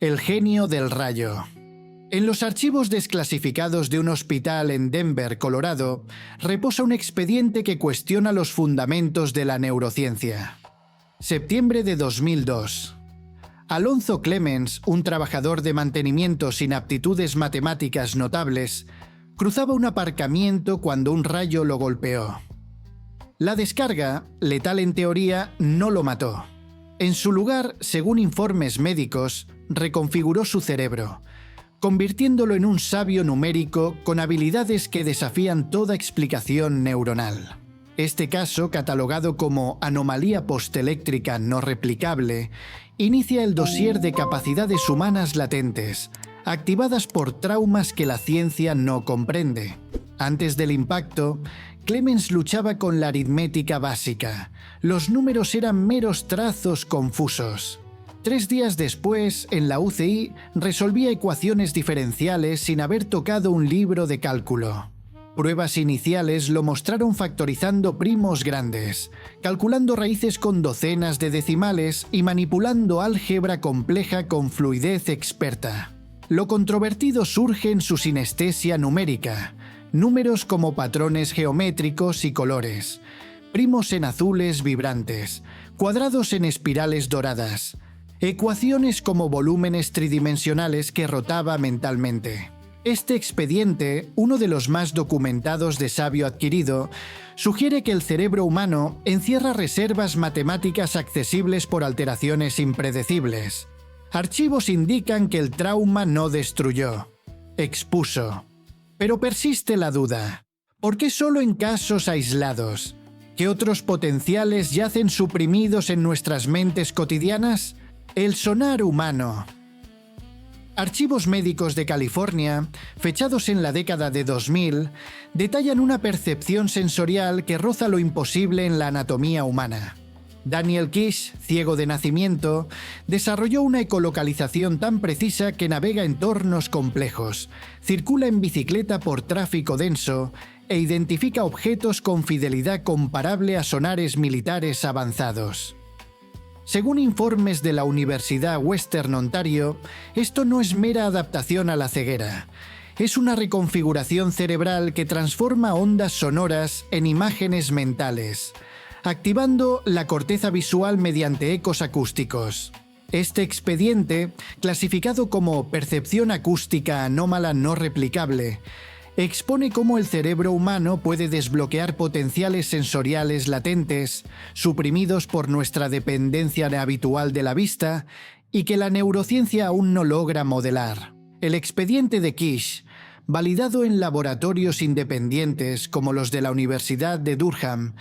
El genio del rayo. En los archivos desclasificados de un hospital en Denver, Colorado, reposa un expediente que cuestiona los fundamentos de la neurociencia. Septiembre de 2002. Alonzo Clemens, un trabajador de mantenimiento sin aptitudes matemáticas notables, cruzaba un aparcamiento cuando un rayo lo golpeó. La descarga, letal en teoría, no lo mató. En su lugar, según informes médicos, reconfiguró su cerebro, convirtiéndolo en un sabio numérico con habilidades que desafían toda explicación neuronal. Este caso, catalogado como anomalía posteléctrica no replicable, inicia el dossier de capacidades humanas latentes, activadas por traumas que la ciencia no comprende. Antes del impacto, Clemens luchaba con la aritmética básica. Los números eran meros trazos confusos. 3 días después, en la UCI, resolvía ecuaciones diferenciales sin haber tocado un libro de cálculo. Pruebas iniciales lo mostraron factorizando primos grandes, calculando raíces con docenas de decimales y manipulando álgebra compleja con fluidez experta. Lo controvertido surge en su sinestesia numérica, números como patrones geométricos y colores, primos en azules vibrantes, cuadrados en espirales doradas, ecuaciones como volúmenes tridimensionales que rotaba mentalmente. Este expediente, uno de los más documentados de sabio adquirido, sugiere que el cerebro humano encierra reservas matemáticas accesibles por alteraciones impredecibles. Archivos indican que el trauma no destruyó, expuso. Pero persiste la duda. ¿Por qué solo en casos aislados? ¿Qué otros potenciales yacen suprimidos en nuestras mentes cotidianas? El sonar humano. Archivos médicos de California, fechados en la década de 2000, detallan una percepción sensorial que roza lo imposible en la anatomía humana. Daniel Kish, ciego de nacimiento, desarrolló una ecolocalización tan precisa que navega entornos complejos, circula en bicicleta por tráfico denso e identifica objetos con fidelidad comparable a sonares militares avanzados. Según informes de la Universidad Western Ontario, esto no es mera adaptación a la ceguera. Es una reconfiguración cerebral que transforma ondas sonoras en imágenes mentales, activando la corteza visual mediante ecos acústicos. Este expediente, clasificado como percepción acústica anómala no replicable, expone cómo el cerebro humano puede desbloquear potenciales sensoriales latentes, suprimidos por nuestra dependencia habitual de la vista, y que la neurociencia aún no logra modelar. El expediente de Kish, validado en laboratorios independientes como los de la Universidad de Durham,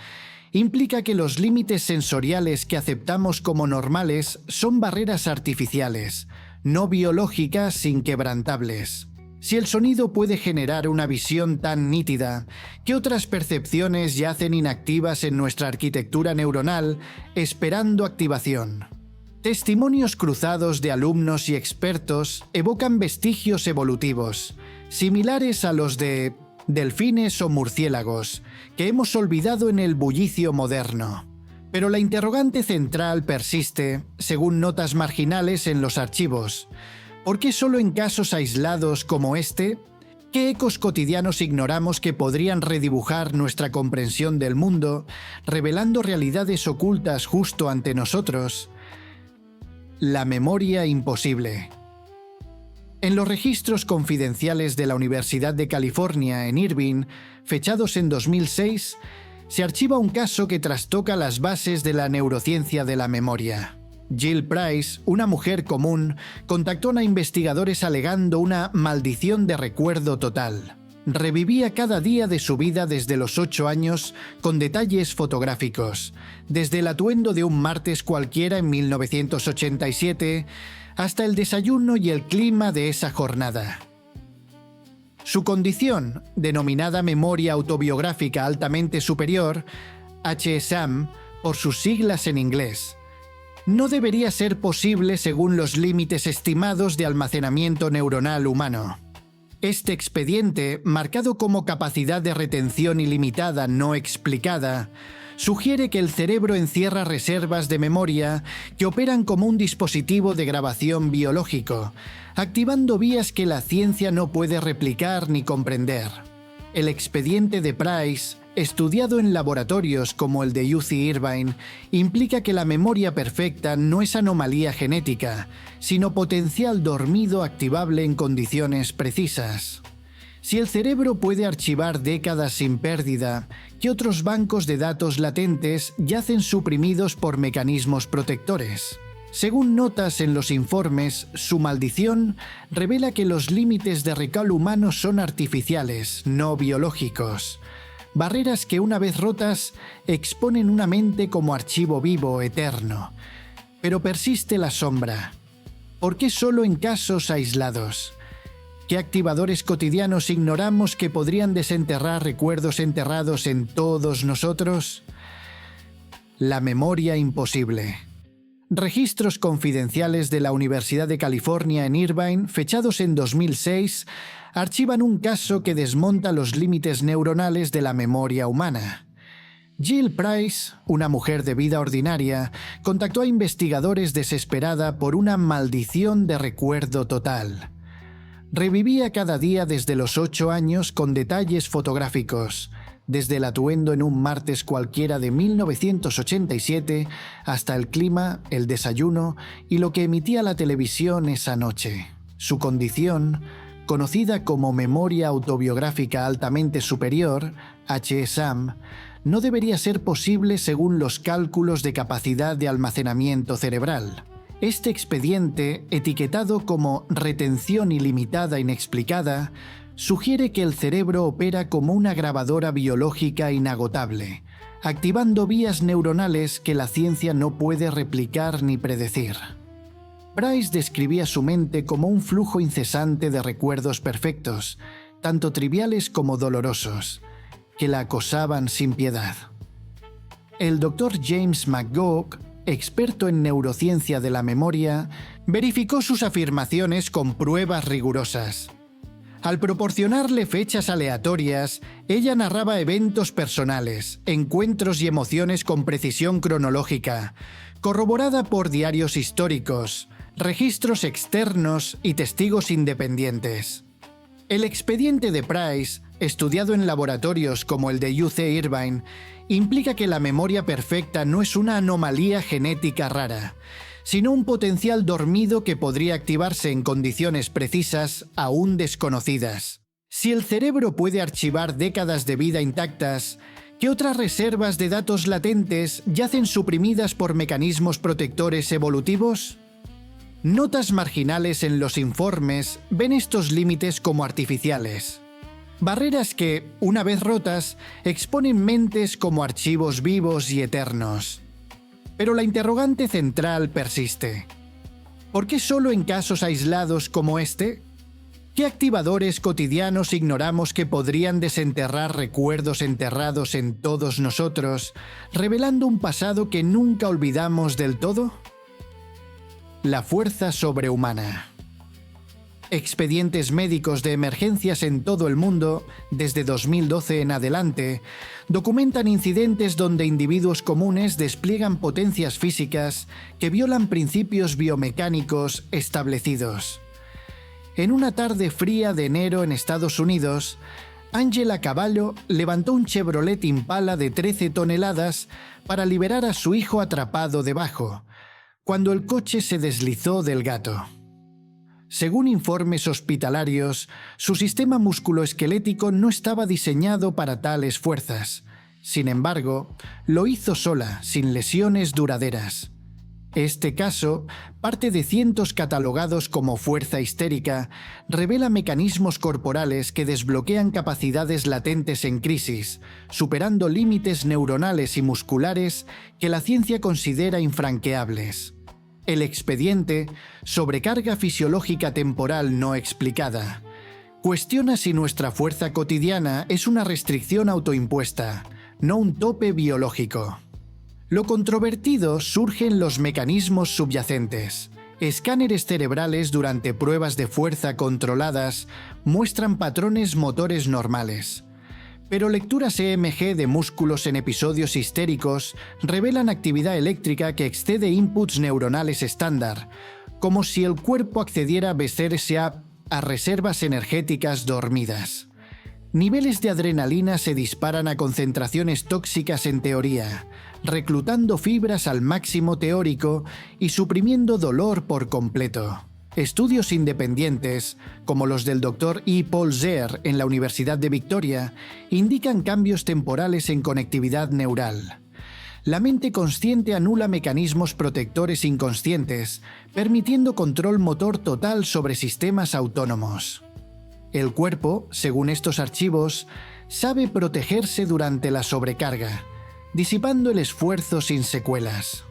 implica que los límites sensoriales que aceptamos como normales son barreras artificiales, no biológicas inquebrantables. Si el sonido puede generar una visión tan nítida, ¿qué otras percepciones yacen inactivas en nuestra arquitectura neuronal, esperando activación? Testimonios cruzados de alumnos y expertos evocan vestigios evolutivos, similares a los de delfines o murciélagos, que hemos olvidado en el bullicio moderno. Pero la interrogante central persiste, según notas marginales en los archivos. ¿Por qué solo en casos aislados como este? ¿Qué ecos cotidianos ignoramos que podrían redibujar nuestra comprensión del mundo, revelando realidades ocultas justo ante nosotros? La memoria imposible. En los registros confidenciales de la Universidad de California en Irvine, fechados en 2006, se archiva un caso que trastoca las bases de la neurociencia de la memoria. Jill Price, una mujer común, contactó a investigadores alegando una maldición de recuerdo total. Revivía cada día de su vida desde los 8 años con detalles fotográficos, desde el atuendo de un martes cualquiera en 1987 hasta el desayuno y el clima de esa jornada. Su condición, denominada memoria autobiográfica altamente superior, HSAM, por sus siglas en inglés, no debería ser posible según los límites estimados de almacenamiento neuronal humano. Este expediente, marcado como capacidad de retención ilimitada no explicada, Sugiere que el cerebro encierra reservas de memoria que operan como un dispositivo de grabación biológico, activando vías que la ciencia no puede replicar ni comprender. El expediente de Price, estudiado en laboratorios como el de UC Irvine, implica que la memoria perfecta no es anomalía genética, sino potencial dormido activable en condiciones precisas. Si el cerebro puede archivar décadas sin pérdida, ¿qué otros bancos de datos latentes yacen suprimidos por mecanismos protectores? Según notas en los informes, su maldición revela que los límites de recall humano son artificiales, no biológicos. Barreras que, una vez rotas, exponen una mente como archivo vivo, eterno. Pero persiste la sombra. ¿Por qué solo en casos aislados? ¿Qué activadores cotidianos ignoramos que podrían desenterrar recuerdos enterrados en todos nosotros? La memoria imposible. Registros confidenciales de la Universidad de California en Irvine, fechados en 2006, archivan un caso que desmonta los límites neuronales de la memoria humana. Jill Price, una mujer de vida ordinaria, contactó a investigadores desesperada por una maldición de recuerdo total. Revivía cada día desde los 8 años con detalles fotográficos, desde el atuendo en un martes cualquiera de 1987 hasta el clima, el desayuno y lo que emitía la televisión esa noche. Su condición, conocida como memoria autobiográfica altamente superior, HSAM, no debería ser posible según los cálculos de capacidad de almacenamiento cerebral. Este expediente, etiquetado como retención ilimitada inexplicada, sugiere que el cerebro opera como una grabadora biológica inagotable, activando vías neuronales que la ciencia no puede replicar ni predecir. Price describía su mente como un flujo incesante de recuerdos perfectos, tanto triviales como dolorosos, que la acosaban sin piedad. El Dr. James McGough, experto en neurociencia de la memoria, verificó sus afirmaciones con pruebas rigurosas. Al proporcionarle fechas aleatorias, ella narraba eventos personales, encuentros y emociones con precisión cronológica, corroborada por diarios históricos, registros externos y testigos independientes. El expediente de Price, estudiado en laboratorios como el de UC Irvine, implica que la memoria perfecta no es una anomalía genética rara, sino un potencial dormido que podría activarse en condiciones precisas aún desconocidas. Si el cerebro puede archivar décadas de vida intactas, ¿qué otras reservas de datos latentes yacen suprimidas por mecanismos protectores evolutivos? Notas marginales en los informes ven estos límites como artificiales. Barreras que, una vez rotas, exponen mentes como archivos vivos y eternos. Pero la interrogante central persiste. ¿Por qué solo en casos aislados como este? ¿Qué activadores cotidianos ignoramos que podrían desenterrar recuerdos enterrados en todos nosotros, revelando un pasado que nunca olvidamos del todo? La fuerza sobrehumana. Expedientes médicos de emergencias en todo el mundo, desde 2012 en adelante, documentan incidentes donde individuos comunes despliegan potencias físicas que violan principios biomecánicos establecidos. En una tarde fría de enero en Estados Unidos, Angela Cavallo levantó un Chevrolet Impala de 13 toneladas para liberar a su hijo atrapado debajo, cuando el coche se deslizó del gato. Según informes hospitalarios, su sistema musculoesquelético no estaba diseñado para tales fuerzas. Sin embargo, lo hizo sola, sin lesiones duraderas. Este caso, parte de cientos catalogados como fuerza histérica, revela mecanismos corporales que desbloquean capacidades latentes en crisis, superando límites neuronales y musculares que la ciencia considera infranqueables. El expediente, sobrecarga fisiológica temporal no explicada, cuestiona si nuestra fuerza cotidiana es una restricción autoimpuesta, no un tope biológico. Lo controvertido surge en los mecanismos subyacentes. Escáneres cerebrales durante pruebas de fuerza controladas muestran patrones motores normales. Pero lecturas EMG de músculos en episodios histéricos revelan actividad eléctrica que excede inputs neuronales estándar, como si el cuerpo accediera a veces a reservas energéticas dormidas. Niveles de adrenalina se disparan a concentraciones tóxicas en teoría, reclutando fibras al máximo teórico y suprimiendo dolor por completo. Estudios independientes, como los del Dr. E. Paul Zer en la Universidad de Victoria, indican cambios temporales en conectividad neural. La mente consciente anula mecanismos protectores inconscientes, permitiendo control motor total sobre sistemas autónomos. El cuerpo, según estos archivos, sabe protegerse durante la sobrecarga, disipando el esfuerzo sin secuelas.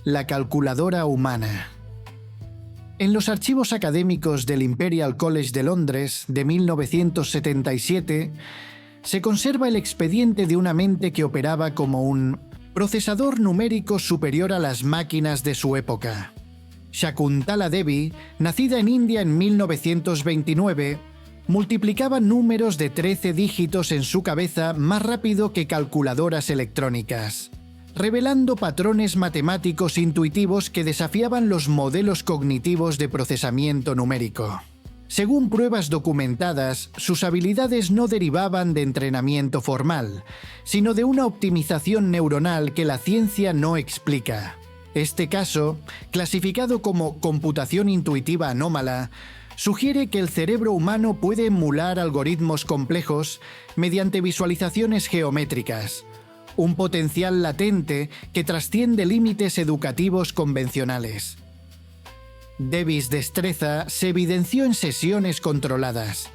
La calculadora humana. En los archivos académicos del Imperial College de Londres de 1977, se conserva el expediente de una mente que operaba como un procesador numérico superior a las máquinas de su época. Shakuntala Devi, nacida en India en 1929, multiplicaba números de 13 dígitos en su cabeza más rápido que calculadoras electrónicas, revelando patrones matemáticos intuitivos que desafiaban los modelos cognitivos de procesamiento numérico. Según pruebas documentadas, sus habilidades no derivaban de entrenamiento formal, sino de una optimización neuronal que la ciencia no explica. Este caso, clasificado como computación intuitiva anómala, sugiere que el cerebro humano puede emular algoritmos complejos mediante visualizaciones geométricas, un potencial latente que trasciende límites educativos convencionales. Devi's destreza se evidenció en sesiones controladas.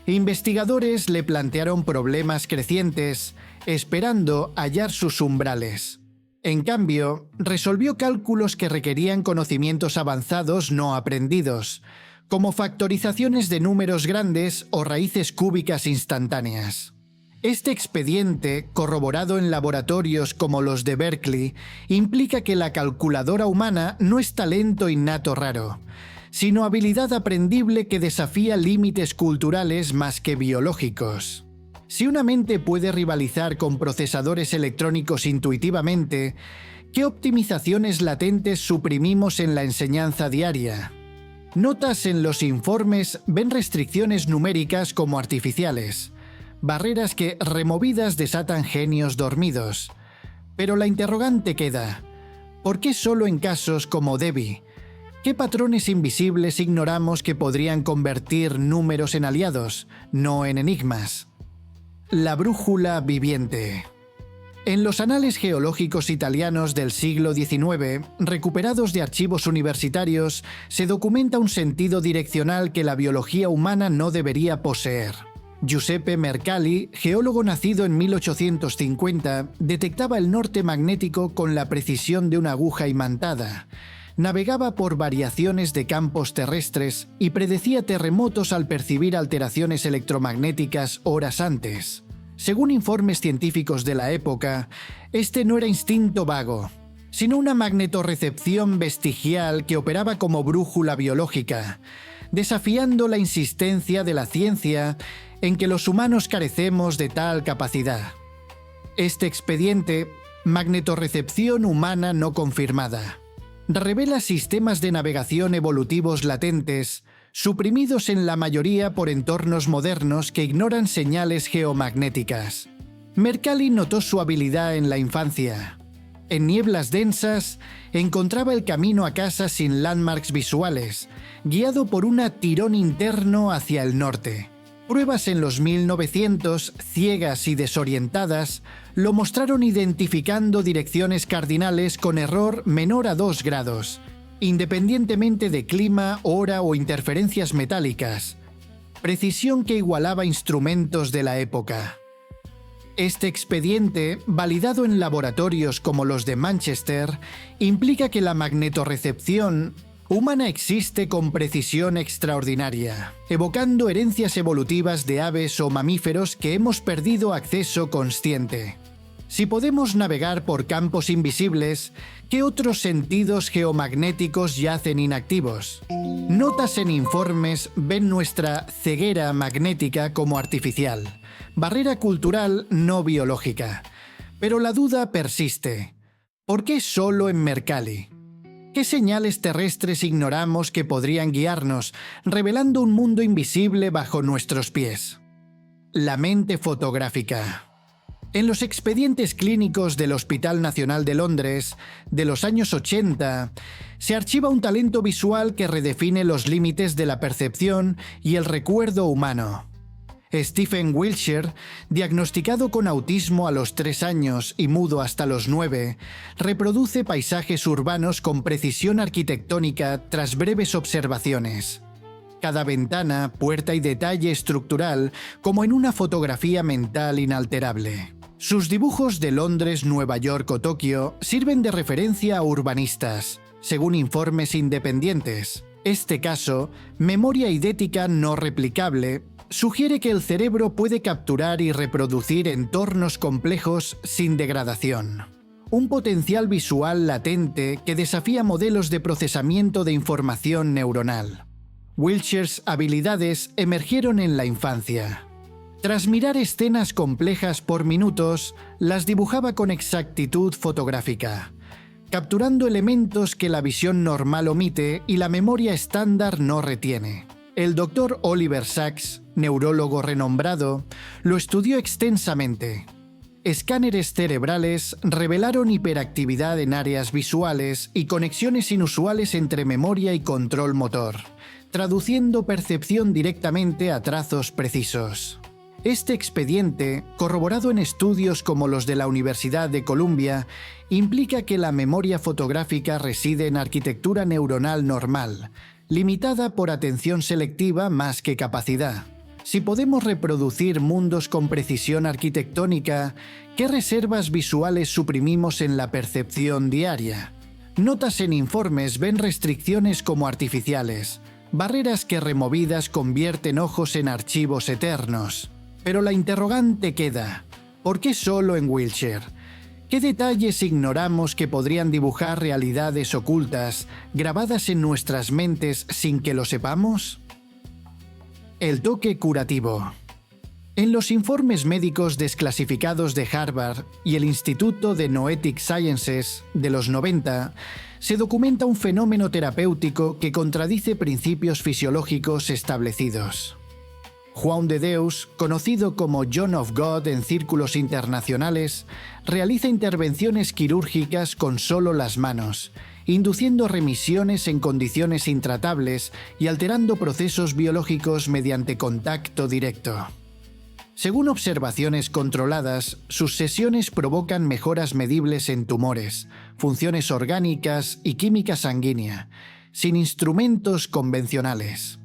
Investigadores le plantearon problemas crecientes, esperando hallar sus umbrales. En cambio, resolvió cálculos que requerían conocimientos avanzados no aprendidos, como factorizaciones de números grandes o raíces cúbicas instantáneas. Este expediente, corroborado en laboratorios como los de Berkeley, implica que la calculadora humana no es talento innato raro, sino habilidad aprendible que desafía límites culturales más que biológicos. Si una mente puede rivalizar con procesadores electrónicos intuitivamente, ¿qué optimizaciones latentes suprimimos en la enseñanza diaria? Notas en los informes ven restricciones numéricas como artificiales, barreras que, removidas, desatan genios dormidos. Pero la interrogante queda: ¿por qué solo en casos como Devi? ¿Qué patrones invisibles ignoramos que podrían convertir números en aliados, no en enigmas? La brújula viviente. En los anales geológicos italianos del siglo XIX, recuperados de archivos universitarios, se documenta un sentido direccional que la biología humana no debería poseer. Giuseppe Mercalli, geólogo nacido en 1850, detectaba el norte magnético con la precisión de una aguja imantada. Navegaba por variaciones de campos terrestres y predecía terremotos al percibir alteraciones electromagnéticas horas antes. Según informes científicos de la época, este no era instinto vago, sino una magnetorrecepción vestigial que operaba como brújula biológica, desafiando la insistencia de la ciencia en que los humanos carecemos de tal capacidad. Este expediente, magnetorrecepción humana no confirmada, revela sistemas de navegación evolutivos latentes, suprimidos en la mayoría por entornos modernos que ignoran señales geomagnéticas. Mercalli notó su habilidad en la infancia. En nieblas densas, encontraba el camino a casa sin landmarks visuales, guiado por un tirón interno hacia el norte. Pruebas en los 1900, ciegas y desorientadas, lo mostraron identificando direcciones cardinales con error menor a 2 grados, independientemente de clima, hora o interferencias metálicas. Precisión que igualaba instrumentos de la época. Este expediente, validado en laboratorios como los de Manchester, implica que la magnetorrecepción humana existe con precisión extraordinaria, evocando herencias evolutivas de aves o mamíferos que hemos perdido acceso consciente. Si podemos navegar por campos invisibles, ¿qué otros sentidos geomagnéticos yacen inactivos? Notas en informes ven nuestra ceguera magnética como artificial, barrera cultural no biológica. Pero la duda persiste. ¿Por qué solo en Mercalli? ¿Qué señales terrestres ignoramos que podrían guiarnos, revelando un mundo invisible bajo nuestros pies? La mente fotográfica. En los expedientes clínicos del Hospital Nacional de Londres de los años 80, se archiva un talento visual que redefine los límites de la percepción y el recuerdo humano. Stephen Wiltshire, diagnosticado con autismo a los 3 años y mudo hasta los 9, reproduce paisajes urbanos con precisión arquitectónica tras breves observaciones. Cada ventana, puerta y detalle estructural como en una fotografía mental inalterable. Sus dibujos de Londres, Nueva York o Tokio sirven de referencia a urbanistas, según informes independientes. Este caso, memoria eidética no replicable, sugiere que el cerebro puede capturar y reproducir entornos complejos sin degradación. Un potencial visual latente que desafía modelos de procesamiento de información neuronal. Wiltshire's habilidades emergieron en la infancia. Tras mirar escenas complejas por minutos, las dibujaba con exactitud fotográfica, capturando elementos que la visión normal omite y la memoria estándar no retiene. El Dr. Oliver Sacks, neurólogo renombrado, lo estudió extensamente. Escáneres cerebrales revelaron hiperactividad en áreas visuales y conexiones inusuales entre memoria y control motor, traduciendo percepción directamente a trazos precisos. Este expediente, corroborado en estudios como los de la Universidad de Columbia, implica que la memoria fotográfica reside en arquitectura neuronal normal, limitada por atención selectiva más que capacidad. Si podemos reproducir mundos con precisión arquitectónica, ¿qué reservas visuales suprimimos en la percepción diaria? Notas en informes ven restricciones como artificiales, barreras que removidas convierten ojos en archivos eternos. Pero la interrogante queda: ¿por qué solo en Wiltshire? ¿Qué detalles ignoramos que podrían dibujar realidades ocultas, grabadas en nuestras mentes sin que lo sepamos? El toque curativo. En los informes médicos desclasificados de Harvard y el Instituto de Noetic Sciences de los 90, se documenta un fenómeno terapéutico que contradice principios fisiológicos establecidos. João de Deus, conocido como John of God en círculos internacionales, realiza intervenciones quirúrgicas con solo las manos, induciendo remisiones en condiciones intratables y alterando procesos biológicos mediante contacto directo. Según observaciones controladas, sus sesiones provocan mejoras medibles en tumores, funciones orgánicas y química sanguínea, sin instrumentos convencionales.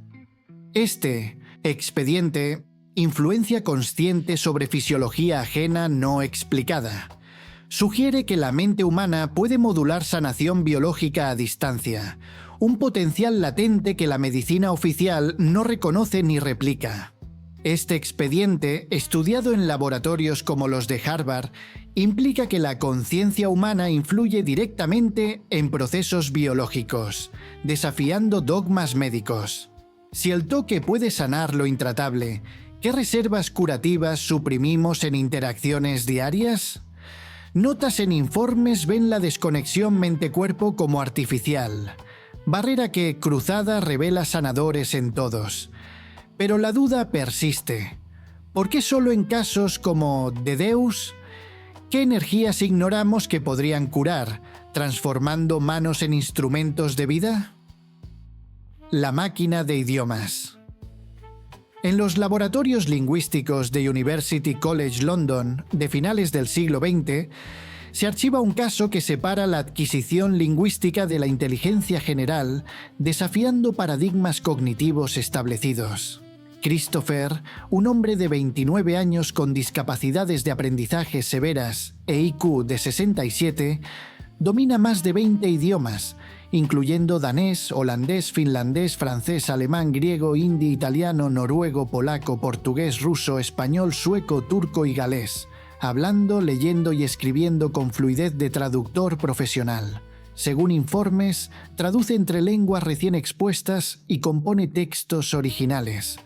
Este expediente, influencia consciente sobre fisiología ajena no explicada, sugiere que la mente humana puede modular sanación biológica a distancia, un potencial latente que la medicina oficial no reconoce ni replica. Este expediente, estudiado en laboratorios como los de Harvard, implica que la conciencia humana influye directamente en procesos biológicos, desafiando dogmas médicos. Si el toque puede sanar lo intratable, ¿qué reservas curativas suprimimos en interacciones diarias? Notas en informes ven la desconexión mente-cuerpo como artificial, barrera que, cruzada, revela sanadores en todos. Pero la duda persiste. ¿Por qué solo en casos como de Deus? ¿Qué energías ignoramos que podrían curar, transformando manos en instrumentos de vida? La máquina de idiomas. En los laboratorios lingüísticos de University College London de finales del siglo XX, se archiva un caso que separa la adquisición lingüística de la inteligencia general, desafiando paradigmas cognitivos establecidos. Christopher, un hombre de 29 años con discapacidades de aprendizaje severas e IQ de 67, domina más de 20 idiomas, incluyendo danés, holandés, finlandés, francés, alemán, griego, hindi, italiano, noruego, polaco, portugués, ruso, español, sueco, turco y galés, hablando, leyendo y escribiendo con fluidez de traductor profesional. Según informes, traduce entre lenguas recién expuestas y compone textos originales,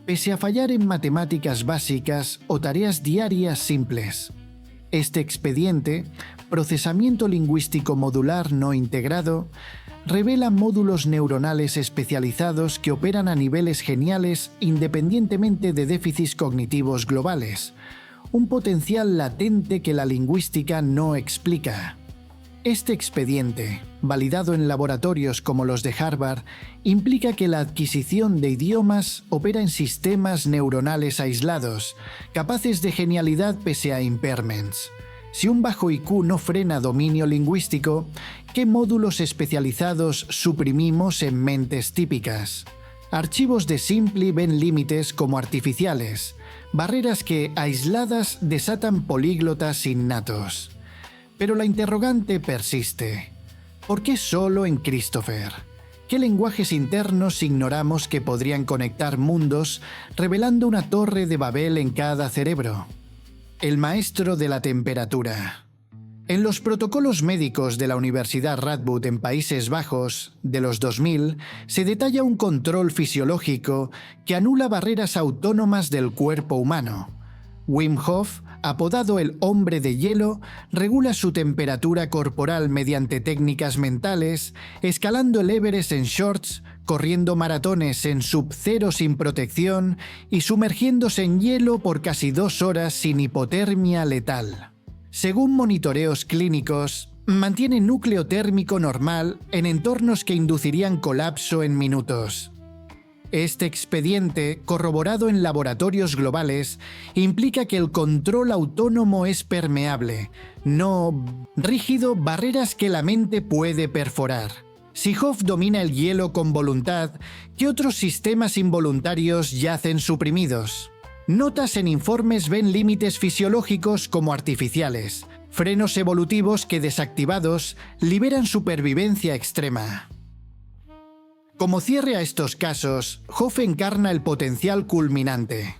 pese a fallar en matemáticas básicas o tareas diarias simples. Este expediente, procesamiento lingüístico modular no integrado, revela módulos neuronales especializados que operan a niveles geniales independientemente de déficits cognitivos globales, un potencial latente que la lingüística no explica. Este expediente, validado en laboratorios como los de Harvard, implica que la adquisición de idiomas opera en sistemas neuronales aislados, capaces de genialidad pese a impairments. Si un bajo IQ no frena dominio lingüístico, ¿qué módulos especializados suprimimos en mentes típicas? Archivos de Simply ven límites como artificiales, barreras que, aisladas, desatan políglotas innatos. Pero la interrogante persiste. ¿Por qué solo en Christopher? ¿Qué lenguajes internos ignoramos que podrían conectar mundos, revelando una torre de Babel en cada cerebro? El maestro de la temperatura. En los protocolos médicos de la Universidad Radboud en Países Bajos, de los 2000, se detalla un control fisiológico que anula barreras autónomas del cuerpo humano. Wim Hof, apodado el hombre de hielo, regula su temperatura corporal mediante técnicas mentales, escalando el Everest en shorts, corriendo maratones en sub-cero sin protección y sumergiéndose en hielo por casi 2 horas sin hipotermia letal. Según monitoreos clínicos, mantiene núcleo térmico normal en entornos que inducirían colapso en minutos. Este expediente, corroborado en laboratorios globales, implica que el control autónomo es permeable, no rígido, barreras que la mente puede perforar. Si Hof domina el hielo con voluntad, ¿qué otros sistemas involuntarios yacen suprimidos? Notas en informes ven límites fisiológicos como artificiales, frenos evolutivos que desactivados liberan supervivencia extrema. Como cierre a estos casos, Hof encarna el potencial culminante.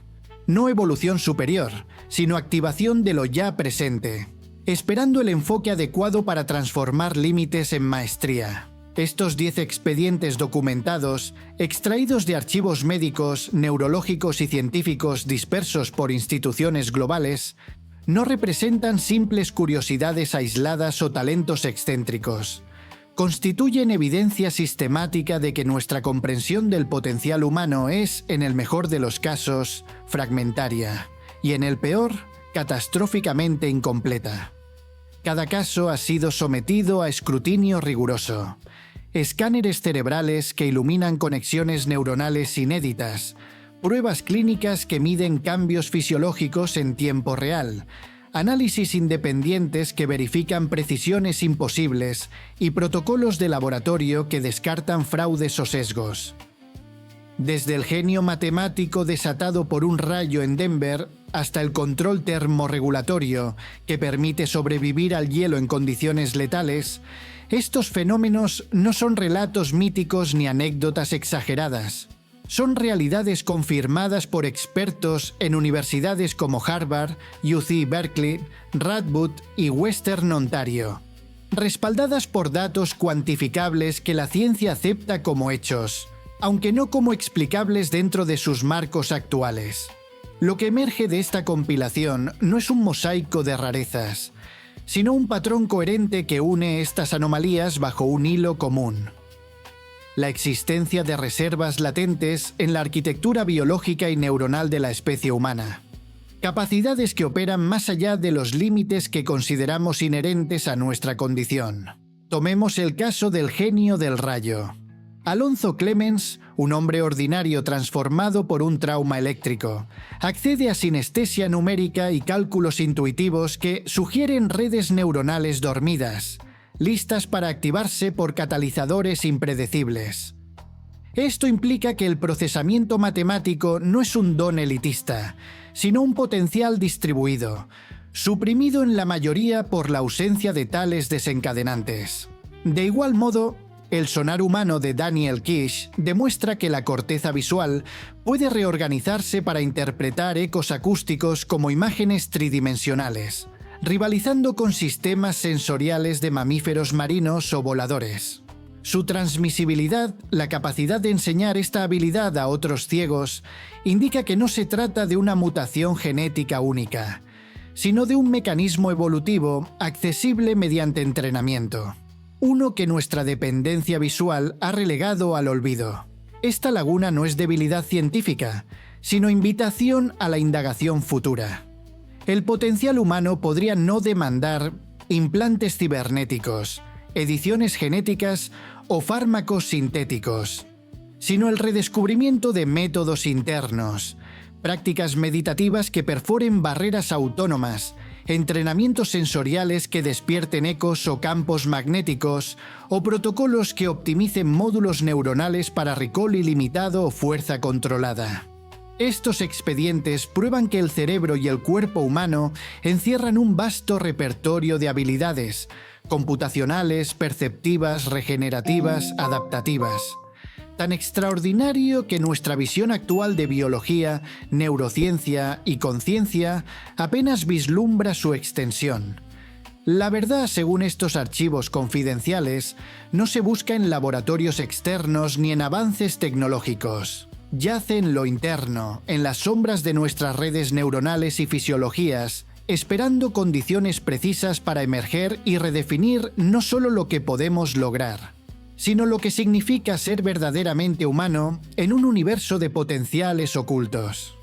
No evolución superior, sino activación de lo ya presente, esperando el enfoque adecuado para transformar límites en maestría. Estos 10 expedientes documentados, extraídos de archivos médicos, neurológicos y científicos dispersos por instituciones globales, no representan simples curiosidades aisladas o talentos excéntricos. Constituyen evidencia sistemática de que nuestra comprensión del potencial humano es, en el mejor de los casos, fragmentaria, y en el peor, catastróficamente incompleta. Cada caso ha sido sometido a escrutinio riguroso. Escáneres cerebrales que iluminan conexiones neuronales inéditas, pruebas clínicas que miden cambios fisiológicos en tiempo real, análisis independientes que verifican precisiones imposibles y protocolos de laboratorio que descartan fraudes o sesgos. Desde el genio matemático desatado por un rayo en Denver hasta el control termorregulatorio que permite sobrevivir al hielo en condiciones letales, estos fenómenos no son relatos míticos ni anécdotas exageradas. Son realidades confirmadas por expertos en universidades como Harvard, UC Berkeley, Radboud y Western Ontario, respaldadas por datos cuantificables que la ciencia acepta como hechos, aunque no como explicables dentro de sus marcos actuales. Lo que emerge de esta compilación no es un mosaico de rarezas, sino un patrón coherente que une estas anomalías bajo un hilo común: la existencia de reservas latentes en la arquitectura biológica y neuronal de la especie humana. Capacidades que operan más allá de los límites que consideramos inherentes a nuestra condición. Tomemos el caso del genio del rayo. Alonzo Clemens, un hombre ordinario transformado por un trauma eléctrico, accede a sinestesia numérica y cálculos intuitivos que sugieren redes neuronales dormidas, listas para activarse por catalizadores impredecibles. Esto implica que el procesamiento matemático no es un don elitista, sino un potencial distribuido, suprimido en la mayoría por la ausencia de tales desencadenantes. De igual modo, El sonar humano de Daniel Kish demuestra que la corteza visual puede reorganizarse para interpretar ecos acústicos como imágenes tridimensionales, rivalizando con sistemas sensoriales de mamíferos marinos o voladores. Su transmisibilidad, la capacidad de enseñar esta habilidad a otros ciegos, indica que no se trata de una mutación genética única, sino de un mecanismo evolutivo accesible mediante entrenamiento. Uno que nuestra dependencia visual ha relegado al olvido. Esta laguna no es debilidad científica, sino invitación a la indagación futura. El potencial humano podría no demandar implantes cibernéticos, ediciones genéticas o fármacos sintéticos, sino el redescubrimiento de métodos internos, prácticas meditativas que perforen barreras autónomas, entrenamientos sensoriales que despierten ecos o campos magnéticos, o protocolos que optimicen módulos neuronales para recall ilimitado o fuerza controlada. Estos expedientes prueban que el cerebro y el cuerpo humano encierran un vasto repertorio de habilidades, computacionales, perceptivas, regenerativas, adaptativas, tan extraordinario que nuestra visión actual de biología, neurociencia y conciencia apenas vislumbra su extensión. La verdad, según estos archivos confidenciales, no se busca en laboratorios externos ni en avances tecnológicos. Yace en lo interno, en las sombras de nuestras redes neuronales y fisiologías, esperando condiciones precisas para emerger y redefinir no solo lo que podemos lograr, sino lo que significa ser verdaderamente humano en un universo de potenciales ocultos.